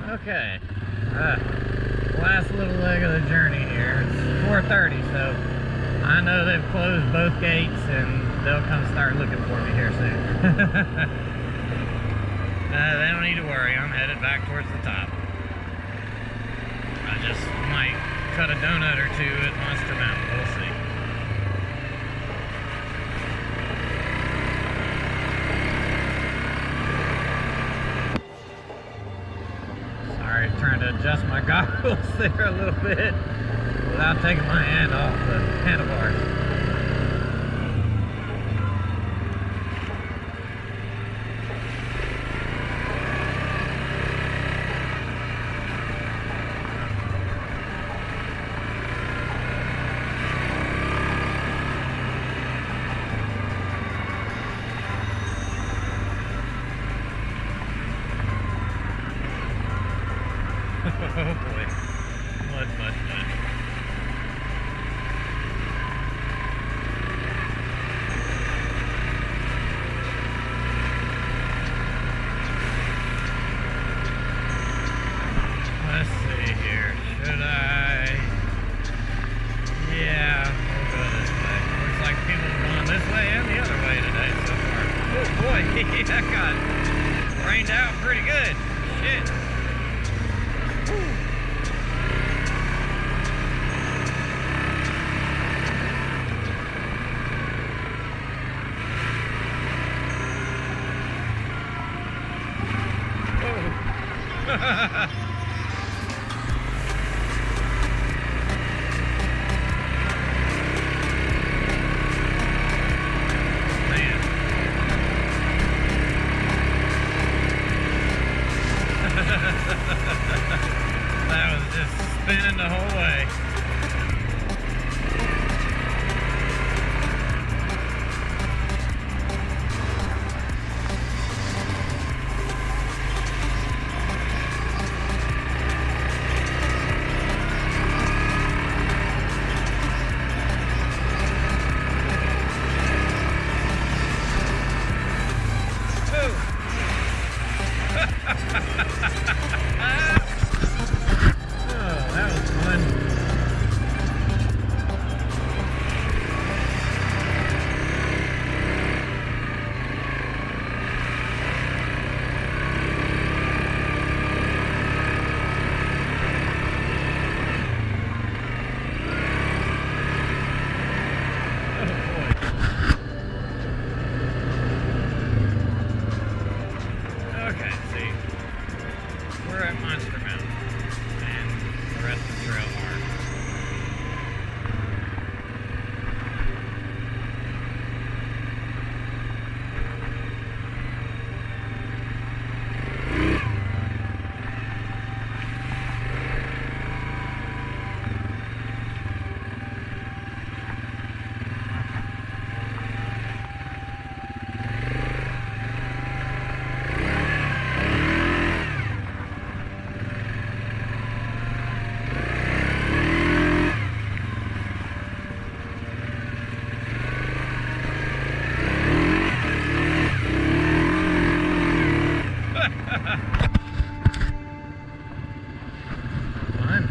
Okay, last little leg of the journey here. It's 4:30, so I know they've closed both gates and they'll come start looking for me here soon. They don't need to worry, I'm headed back towards the top. I just might cut a donut or two at Monster Mountain, we'll see. Sorry, trying to adjust my goggles there a little bit without taking my hand off the handlebars. Oh boy, mud, mud, mud. Let's see here, should I? Yeah, we'll go this way. Looks like people are going this way and the other way today so far. Oh boy, that got rained out pretty good. Shit. Man. That was just spinning the whole way. Oh, that was fun. Okay, see, we're at Monster Mountain, and the rest of the trail marked. Fun.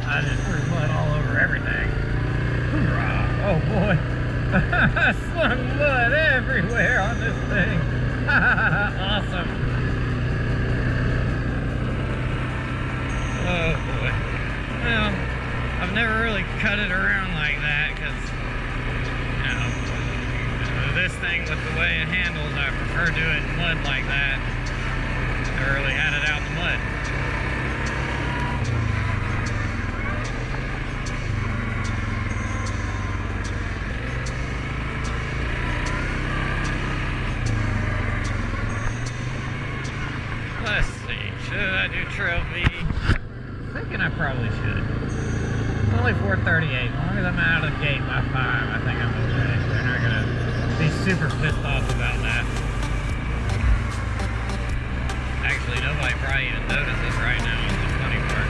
I just threw mud all over everything. Hoorah. Oh boy. I slung mud everywhere on this thing. Awesome. Oh boy. Well, I've never really cut it around like that because, you know, this thing with the way it handles, I prefer to do it in mud like that. Never really had it out in the mud. only 4:38. As long as I'm out of the gate by 5, I think I'm okay. They're not gonna be super pissed off about that. Actually, nobody probably even notices right now is the funny part.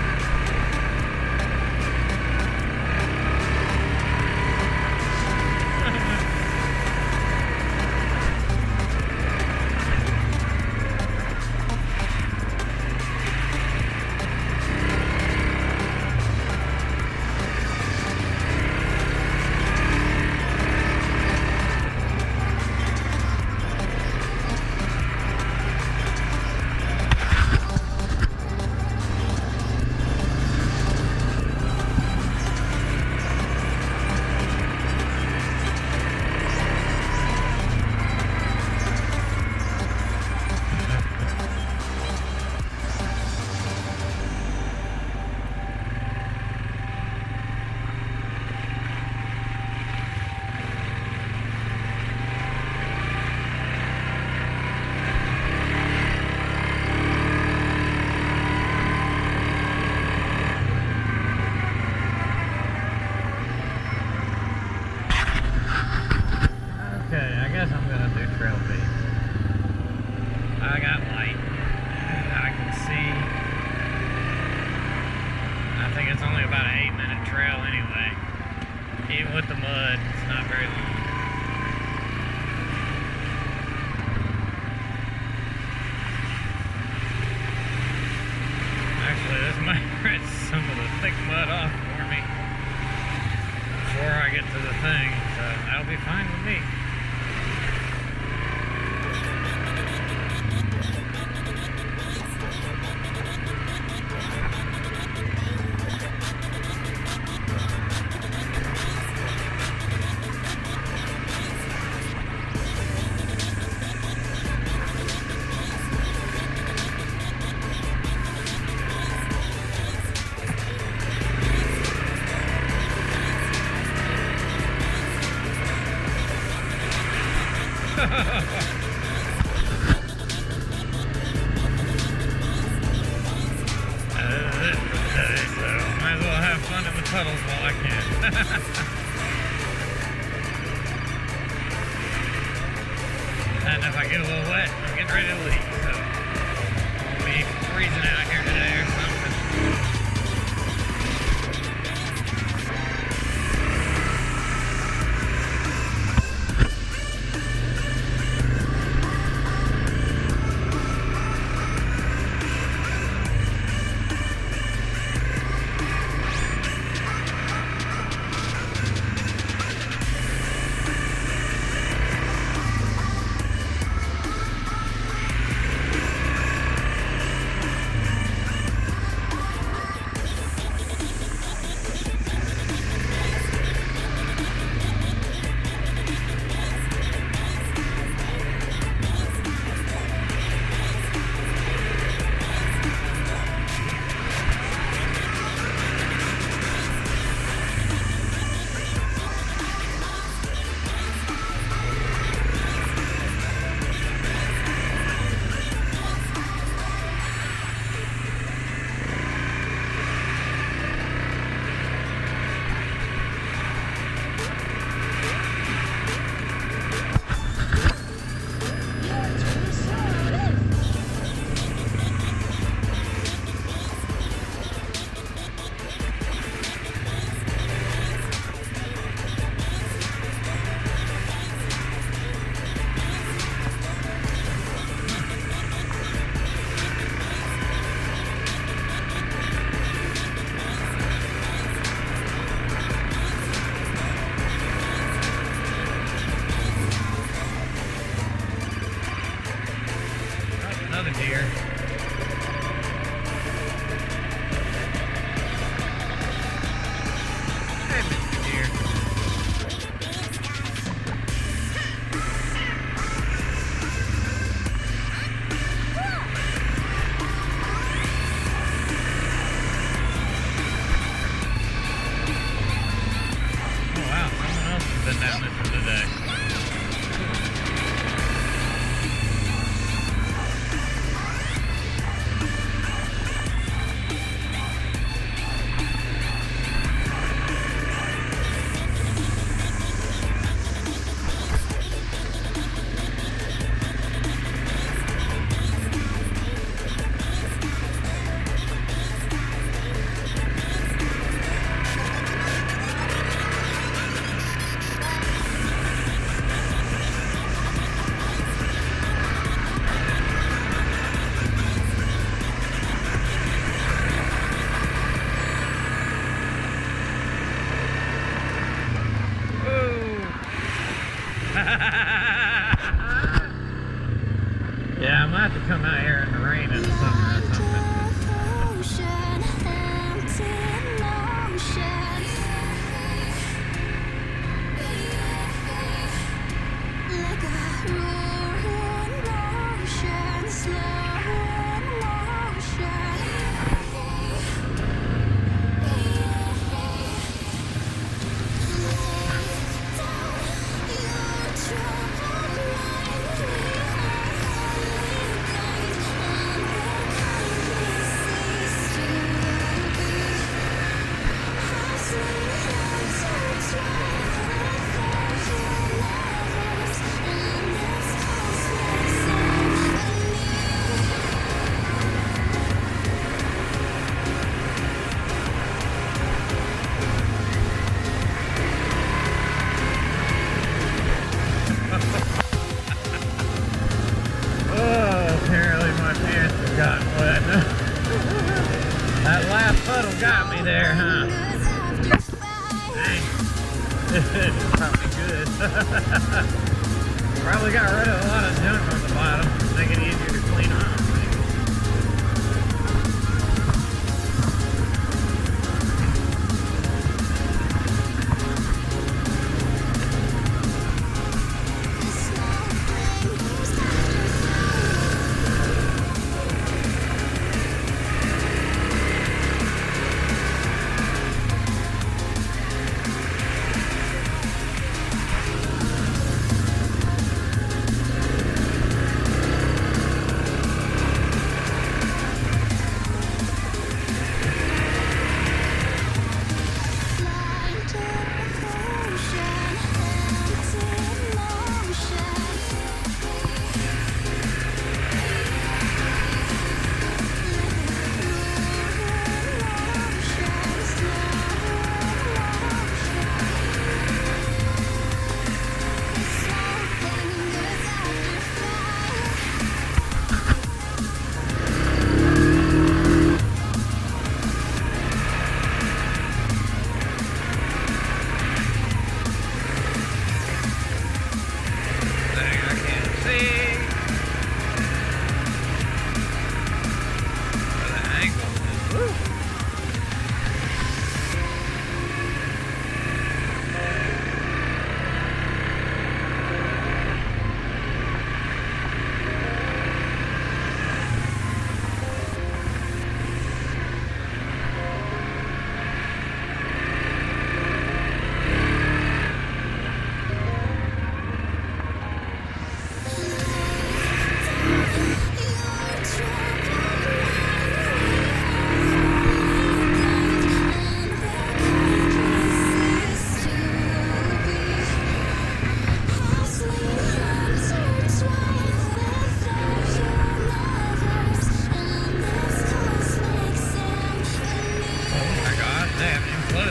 With the mud, it's not very long. Actually, this might rinse some of the thick mud off for me before I get to the thing, so that'll be fine with me. Puddles while I can. And if I get a little wet, I'm getting ready to leave. So I'll be freezing out here today or something. Another deer. Hey, Mr. Deer. Oh wow, someone else has been down this for today. Yeah, I'm gonna have to come out here in the rain in the summer or something. Oh, apparently my pants have gotten wet. That last puddle got me there, huh? Dang. It got me good. Probably got rid of a lot of junk on the bottom, make it easier to clean off.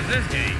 This gate.